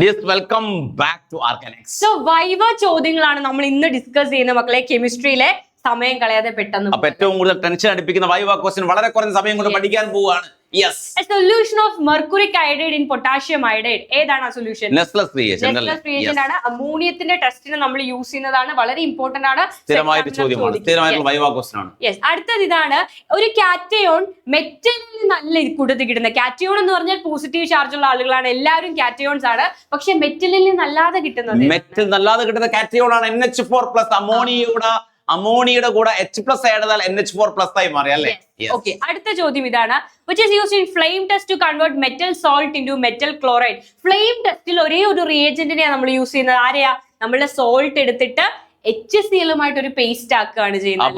Welcome back to Arcanex. So viva ചോദ്യങ്ങളാണ് നമ്മൾ ഇന്ന് ഡിസ്കസ് ചെയ്യുന്ന മക്കളെ. കെമിസ്ട്രിയിലെ സമയം കളയാതെ പെട്ടെന്ന് അപ്പൊ ഏറ്റവും കൂടുതൽ ടെൻഷൻ അടിപ്പിക്കുന്ന വൈവ ക്വസ്റ്റ്യൻ വളരെ കുറഞ്ഞ സമയം കൊണ്ട് പഠിക്കാൻ പോവുകയാണ്. Yes, a solution of mercuric iodide in potassium iodide. ഏതാണ് ആ സൊല്യൂഷൻ? നെസ്ലസ് റിയേജന്റ് ആണ്. അമോണിയത്തിന്റെ ടെസ്റ്റിന് നമ്മൾ യൂസ് ചെയ്യുന്നതാണ്. വളരെ ഇമ്പോർട്ടന്റ് ആണ്. സ്ഥിരമായിട്ട് ചോദ്യമാണ്, സ്ഥിരമായിട്ടുള്ള വൈവ ക്വസ്റ്റ്യൻ ആണ്. യെസ്, അടുത്തത് ഇതാണ്. ഒരു കാറ്റയോൺ മെറ്റലിൽ നല്ല കൂട്ടത്തിൽ കിട്ടുന്ന കാറ്റയോൺ എന്ന് പറഞ്ഞാൽ പോസിറ്റീവ് ചാർജ് ഉള്ള ആളുകളാണ്. എല്ലാവരും കാറ്റയോൺസ് ആണ്. പക്ഷെ മെറ്റലിൽ നിന്നല്ലാതെ കിട്ടുന്നത്, മെറ്റൽ നല്ലാതെ കിട്ടുന്ന കാറ്റയോൺ ആണ് NH4+. അമോണിയയുടെ കൂടെ H+ ആഡ് ചെയ്താൽ NH4+ ആയി മാറി അല്ലേ? ഓക്കെ, അടുത്ത ചോദ്യം ഇതാണ്. which is used in flame test to convert metal salt into metal chloride. Flame ടെസ്റ്റിൽ ഒരേ ഒരു റിയേജന്റിനെയാണ് നമ്മൾ യൂസ് ചെയ്യുന്നത്. ആരെയാ? നമ്മളെ സോൾട്ട് എടുത്തിട്ട് HCl-ഉമായിട്ട് ഒരു പേസ്റ്റ് ആക്കുകയാണ് ചെയ്യുന്നത്.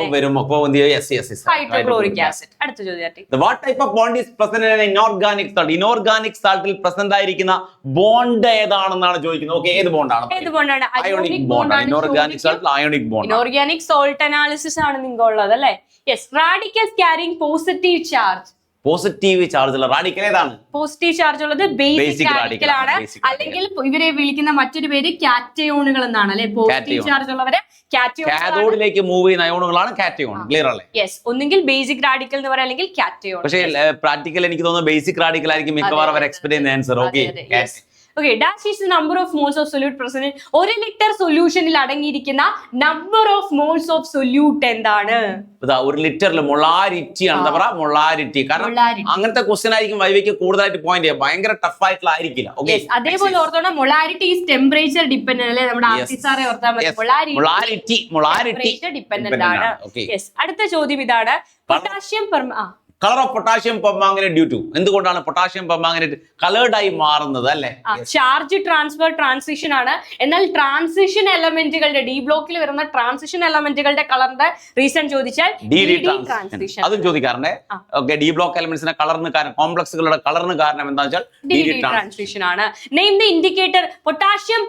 Hydrochloric acid. അടുത്ത ചോദ്യം, what type of bond is present in an inorganic salt? Inorganic സാൾട്ടിൽ പ്രസന്റ് ആയിരിക്കുന്ന ബോണ്ട് ഏതാണെന്നാണ് ചോദിക്കുന്നത്. ഓക്കെ, ഏത് ബോണ്ടാണ്? ഏത് ബോണ്ടാണ്? Ionic bond. ഇനോർഗാനിക് സാൾട്ടിൽ ionic bond. Inorganic salt analysis ആണ് നിങ്ങൾക്ക് ഉള്ളത് അല്ലേ? Yes, radicals carrying positive charge. Positive charge ഉള്ള റാഡിക്കൽ ഏതാണ്? പോസിറ്റീവ് ചാർജ് ഉള്ളത് ബേസിക് റാഡിക്കൽ ആണ്. അല്ലെങ്കിൽ ഇവരെ വിളിക്കുന്ന മറ്റൊരു പേര് കാറ്റയോണുകൾ എന്നാണ് അല്ലെ? പോസിറ്റീവ് ചാർജ് ഉള്ളവരെ കാഥോഡിലേക്ക് മൂവ് ചെയ്യുന്ന അയോണുകളാണ് കാറ്റയോൺ. ക്ലിയർ അല്ലേ? യെസ്, ഒന്നുകിൽ ബേസിക് റാഡിക്കൽ എന്ന് പറയാം, അല്ലെങ്കിൽ കാറ്റയോൺ. പക്ഷേ പ്രാക്ടിക്കൽ എനിക്ക് തോന്നുന്നു ബേസിക് റാഡിക്കൽ ആയിരിക്കും മിക്കവാറും അവർ എക്സ്പെക്ട് ചെയ്യുന്ന answer. Okay, Okay, dash is the number of moles of solute present in 1 liter സൊല്യൂഷനിൽ അടങ്ങിയിരിക്കുന്ന number of moles of solute എന്താണ്? 1 ലിറ്ററിൽ മൊളാരിറ്റി ആണ്. എന്താ പറയാ? മൊളാരിറ്റി. കാരണം അങ്ങനത്തെ ക്വസ്റ്റ്യൻ ആയിരിക്കും വൈവയ്ക്ക് കൂടുതലായിട്ട് പോയിന്റ് ചെയ്യാം. ഭയങ്കര ടഫ് ആയിട്ടുള്ള ആയിരിക്കില്ല. അതേപോലെ ഓർത്തോണം, മൊളാരിറ്റി ഈസ് ടെമ്പറേച്ചർ ഡിപെൻഡന്റ് അല്ലേ? നമ്മുടെ ആർട്ടിസാറെ ഓർത്താൽ മതി. മൊളാരിറ്റി ഡിപെൻഡന്റ് ആണ്. അടുത്ത ചോദ്യം ഇതാണ്. Potassium colour of potassium permanganate due to. എന്തുകൊണ്ടാണ് പൊട്ടാഷ്യം പെർമാംഗനേറ്റ് കളേർഡ് ആയി മാറുന്നത് അല്ലേ? ചാർജ് ട്രാൻസ്ഫർ ട്രാൻസിഷൻ ആണ്. എന്നാൽ ട്രാൻസിഷൻ എലമെന്റുകളുടെ ഡി ബ്ലോക്കിൽ വരുന്ന ട്രാൻസിഷൻ എലമെന്റുകളുടെ കളറിന്റെ റീസൺ ചോദിച്ചാൽ ട്രാൻസിഷൻ അതും ചോദിക്കാറുണ്ട്. ഓക്കെ, ഡി ബ്ലോക്ക് എലമെന്റ്സിന്റെ കളറിന് കാരണം, കോംപ്ലക്സുകളുടെ കളറിന് കാരണം എന്താണെന്ന് വെച്ചാൽ ട്രാൻസിഷൻ ആണ്. Name the indicator. പൊട്ടാഷ്യം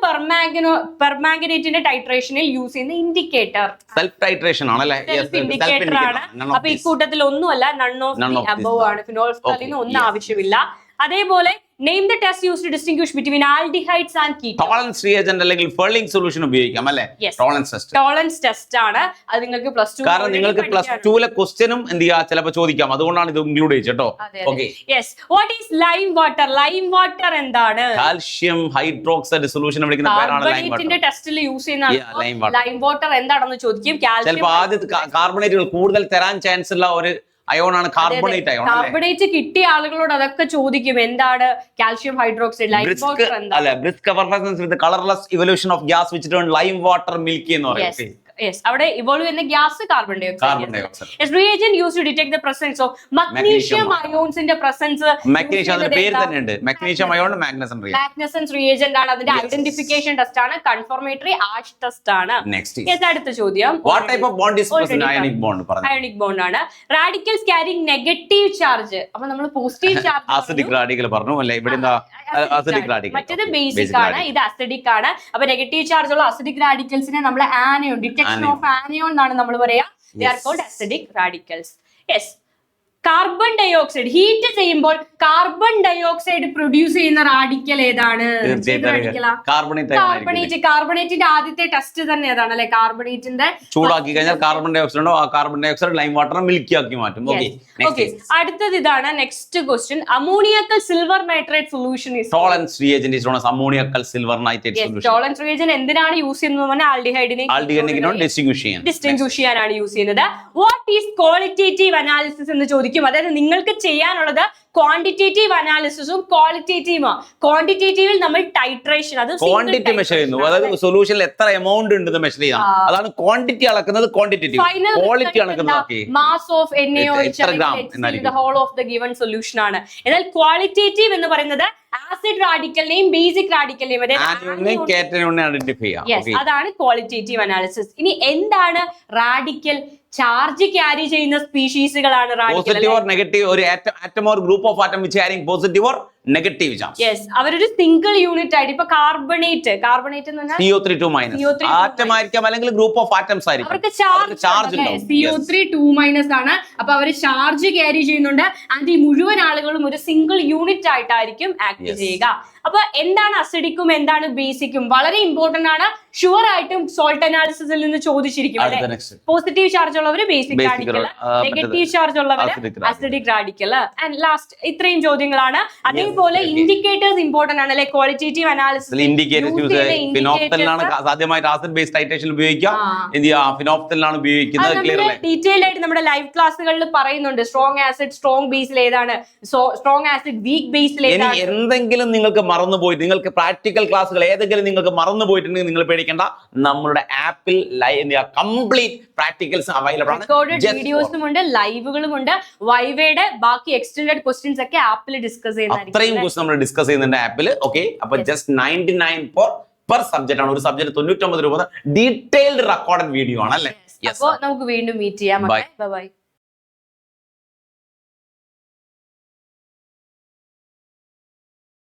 പെർമാംഗനേറ്റിന്റെ ടൈട്രേഷനിൽ യൂസ് ചെയ്യുന്ന ഇൻഡിക്കേറ്റർ സെൽഫ് ടൈട്രേഷൻ ആണല്ലേ? ഇൻഡിക്കേറ്റർ ആണ്. അപ്പൊ ഈ കൂട്ടത്തിൽ ഒന്നുമല്ല, നൺ ഓഫ് above ആണ്. ഫിനോൾഫ്തലീൻ ഒന്നും ആവശ്യമില്ല. അതേപോലെ name the test used to distinguish between aldehydes and ketones. Tollens reagent അല്ലെങ്കിൽ ഫെർലിംഗ് സൊല്യൂഷൻ ഉപയോഗിക്കാം അല്ലേ? ടോളറൻസ് ടെസ്റ്റ് ആണ്. അത് നിങ്ങൾക്ക് +2 കാരണം നിങ്ങൾക്ക് +2ലെ ക്വസ്റ്റ്യനും എന്ത് ചെയ്യാ ചിലപ്പോൾ ചോദിക്കാം. അതുകൊണ്ടാണ് ഇത് ഇൻക്ലൂഡ് ചെയ്തോ. Okay, yes. What is lime water? Lime water എന്താണ്? കാൽഷ്യം ഹൈഡ്രോക്സൈഡ് സൊല്യൂഷൻ വിളിക്കുന്ന പേരാണ് ലൈം വാട്ടർ. ഇതിന്റെ ടെസ്റ്റിൽ യൂസ് ചെയ്യുന്ന ലൈം വാട്ടർ എന്താണെന്ന് ചോദിക്കും. ചിലപ്പോൾ ആദ്യത്തെ കാർബണേറ്റുകൾ കൂടുതൽ തരാൻ ചാൻസ് ഉള്ള ഒരു അയോണാണ് കാർബണേറ്റ് അയോൺ. കാർബണേറ്റ് കിട്ടിയ ആളുകളോട് അതൊക്കെ ചോദിക്കും, എന്താണ് കാൽഷ്യം ഹൈഡ്രോക്സൈഡ്? ലൈം വാട്ടർ എന്താണ്? Brisk effervescence with colourless evolution of gas which turn lime water milky എന്ന് പറയും. അവിടെ ഇവോൾവ് ചെയ്യുന്ന gas carbon dioxide. Reagent used to detect the presence of magnesium അയോൺസിന്റെ പ്രസൻസ്. മഗ്നീഷ്യം അതിന്റെ പേര് തന്നെ ഉണ്ട്, മഗ്നീഷ്യം അയോൺ മാഗ്നസൻ റിയേജന്റ് ആണ്. അതിന്റെ ഐഡന്റിഫിക്കേഷൻ ടെസ്റ്റ് ആണ്, കൺഫർമേറ്ററി ആഷ് ടെസ്റ്റ് ആണ്. അടുത്ത ചോദ്യം, what type of bond is present? Ionic bond പറഞ്ഞു. അയോണിക് ബോണ്ട് ആണ്. Radicals carrying negative charge. അപ്പോൾ നമ്മൾ പോസിറ്റീവ് ചാർജ് അസിഡിക് റാഡിക്കൽ പറഞ്ഞു അല്ലേ? ഇവിടെ എന്താ അസിഡിക് റാഡിക്കൽ? മറ്റേത് ബേസിക് ആണ്, ഇത് അസിഡിക് ആണ്. അപ്പോൾ നെഗറ്റീവ് ചാർജ് ഉള്ള അസിഡിക് റാഡിക്കൽസിനെ നമ്മൾ ആനയോൺ, ഡിറ്റക്ഷൻ ഓഫ് ആനയോൺ എന്നാണ് നമ്മൾ പറയാ. They are called acidic radicals. Yes. Carbon dioxide heat ചെയ്യുമ്പോൾ കാർബൺ ഡൈ ഓക്സൈഡ് പ്രൊഡ്യൂസ് ചെയ്യുന്ന റാഡിക്കൽ ഏതാണ്? കാർബണേറ്റിന്റെ ആദ്യത്തെ ടെസ്റ്റ് തന്നെ ഏതാണ് അല്ലെ? കാർബണേറ്റിന്റെ ചൂടാക്കി കഴിഞ്ഞാൽ കാർബൺ ഡൈ ഓക്സൈഡ് ഉണ്ടോ? ആ carbon dioxide lime water milky ആക്കി മാറ്റും. ഓക്കെ, അടുത്തത് ഇതാണ്. Next question, ammoniacal silver nitrate solution is Tollens reagent is known as ammoniacal silver nitrate solution. Tollens reagent എന്തിനാണ് യൂസ് ചെയ്യുന്നത്? ആൽഡിഹൈഡിനെ ഡിസ്റ്റിംഗ്വിഷ് ചെയ്യാനാണ് യൂസ് ചെയ്യുന്നത്. വാട്ട് ഈസ് ക്വാളിറ്റേറ്റീവ് അനാലിസിസ് എന്ന് ചോദിക്കും. അതായത് നിങ്ങൾക്ക് ചെയ്യാനുള്ളത് ക്വാണ്ടിറ്റേറ്റീവ് അനാലിസിസും ക്വാളിറ്റേറ്റീവും. ക്വാണ്ടിറ്റേറ്റീവിൽ നമ്മൾ ടൈട്രേഷൻ, അത് ക്വാണ്ടിറ്റി മെഷർ ചെയ്യുന്നു. അതായത് സൊല്യൂഷനിൽ എത്ര എമൗണ്ട് ഉണ്ടെന്ന് മെഷർ ചെയ്യാം. അതാണ് ക്വാണ്ടിറ്റി അളക്കുന്നത്. ക്വാണ്ടിറ്റേറ്റീവ് ക്വാളിറ്റി അളക്കുന്നത് mass of NaOH the whole of the given solution ആണ്. എന്നാൽ ക്വാളിറ്റേറ്റീവ് എന്ന് പറയുന്നത് ആസിഡ് റാഡിക്കലിനെയും ബേസിക് റാഡിക്കലിനെയും അതാണ് ക്വാളിറ്റേറ്റീവ് അനാലിസിസ്. ഇനി എന്താണ് റാഡിക്കൽ? ചാർജ് ക്യാരി ചെയ്യുന്ന സ്പീഷീസുകളാണ് റാഡിക്കൽ. പോസിറ്റീവ് ഓർ നെഗറ്റീവ് ഒരു atom or group of atom which carrying positive or negative charge. Yes, അവരൊരു സിംഗിൾ യൂണിറ്റ് ആയിട്ട് ഇപ്പൊ കാർബണേറ്റ് എന്ന് പറഞ്ഞാൽ CO3 ആറ്റം ആയിരിക്കാം അല്ലെങ്കിൽ ഗ്രൂപ്പ് ഓഫ് ആറ്റംസ് ആയിരിക്കും. അവർക്ക് ചാർജ് CO3 2- ആണ്. അപ്പൊ അവർ ചാർജ് ക്യാരി ചെയ്യുന്നുണ്ട്. ആൻഡ് ഈ മുഴുവൻ ആളുകളും ഒരു സിംഗിൾ യൂണിറ്റ് ആയിട്ടായിരിക്കും ആക്ട് ചെയ്യുക. അപ്പൊ എന്താണ് അസിഡിക്കും എന്താണ് ബേസിക്കും വളരെ ഇമ്പോർട്ടന്റ് ആണ്. ഷുവർ ആയിട്ടും സോൾട്ട് അനാലിസിസിൽ നിന്ന് ചോദിച്ചിരിക്കും. പോസിറ്റീവ് ചാർജ് ഉള്ളവർ ബേസിക് റാഡിക്കൽ, നെഗറ്റീവ് ചാർജ് ഉള്ളവർ അസിഡിക് റാഡിക്കൽ. ആൻഡ് ലാസ്റ്റ് ഇത്രയും ചോദ്യങ്ങളാണ്. അതേപോലെ ഇൻഡിക്കേറ്റേഴ്സ് ഇമ്പോർട്ടന്റ് ആണ്. ലൈക് ക്വാളിറ്റേറ്റീവ് അനാലിസിസ് ഫിനോപ്തലിനാണ് സാധ്യമായിട്ട് ആസിഡ് ബേസ് ടൈറ്റേഷൻ ഉപയോഗിക്കാം. ഫിനോപ്തലിനാണ് ഉപയോഗിക്കുന്നത്. ഡീറ്റെയിൽ ആയിട്ട് നമ്മുടെ ലൈവ് ക്ലാസ്സുകളിൽ പറയുന്നുണ്ട് സ്ട്രോങ് ആസിഡ് സ്ട്രോങ് ബേസിൽ ഏതാണ്, സ്ട്രോങ് ആസിഡ് വീക്ക് ബേസിൽ ഏതാണ്. എന്തെങ്കിലും നിങ്ങൾക്ക് മറന്നുപോയിട്ട് നിങ്ങൾക്ക് പ്രാക്ടിക്കൽ ക്ലാസ്സുകൾ ഏതെങ്കിലും നിങ്ങൾക്ക് മറന്നുപോയിട്ടുണ്ടെങ്കിൽ നിങ്ങൾ പേടിക്കേണ്ട. നമ്മുടെ ആപ്പിൽ കംപ്ലീറ്റ് പ്രാക്ടിക്കൽസ് അവൈലബിൾ ആണ്. വീഡിയോസും ഉണ്ട്, ലൈവുകളും ഉണ്ട്. വൈവയുടെ ബാക്കി എക്സ്റ്റൻഡഡ് ക്വസ്റ്റ്യൻസ് ഒക്കെ ആപ്പിൽ ഡിസ്കസ് ചെയ്യുന്നതായിരിക്കും. അത്രയും ക്വസ്റ്റ്യൻ നമ്മൾ ഡിസ്കസ് ചെയ്യുന്നുണ്ട് ആപ്പിൽ. ഓക്കെ, അപ്പൊ ജസ്റ്റ് 99 പെർ സബ്ജക്ട് ആണ്. ഒരു സബ്ജക്ട് 99 രൂപ. ഡീറ്റെയിൽഡ് റെക്കോർഡഡ് വീഡിയോ ആണ് അല്ലേ? അപ്പൊ നമുക്ക് വീണ്ടും മീറ്റ് ചെയ്യാം. ബൈ.